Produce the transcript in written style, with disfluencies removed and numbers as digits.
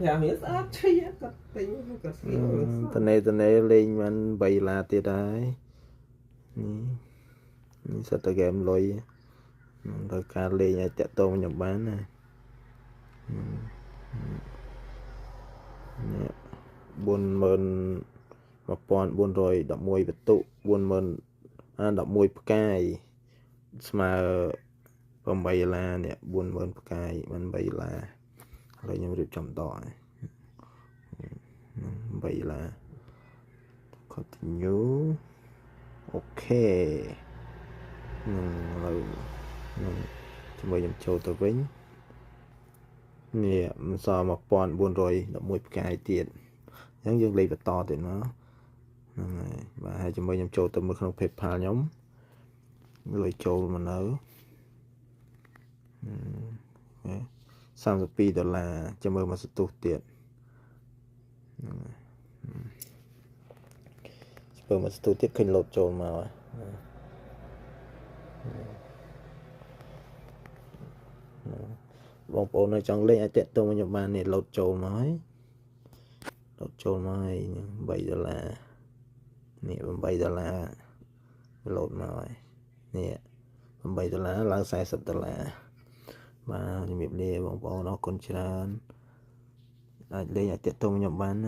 nhà mình sát chơi cắt tính cắt xíu tần này lên mình bày là tiệt đấy sao tao game lôi rồi cả lên nhà chạy tô nhập bán này buôn mơn một pon buôn rồi đập môi vật tụ buôn mơn đập môi cài mà còn bày là nè buôn mơn cài mình bày là rồi nhưng được trồng tỏi bày là continue ok rồi chúng mìnhចូលទៅវិញនេះមិនសល់1411ផ្កាយទៀតអញ្ចឹងយើងលេខបន្តទៀតណាហ្នឹងហើយបាទហើយជាមួយខ្ញុំចូលទៅមើលក្នុង PayPal ខ្ញុំលុយចូលមកនៅ$32ចាំមើលមកសន្ទុះទៀតមើលមកសន្ទុះទៀតឃើញលោតចូលមកហើយបងប្អូននៅចង់លេងអាចតាក់ទងខ្ញុំបាននេះលោតចូលមកហើយលោតចូលមកហើយ$3នេះ$8លោតមកហើយនេះ$8ឡើង$40បាទជំរាបលាបងប្អូនអរគុណច្រើនអាចលេងអាចតាក់ទងខ្ញុំបានណា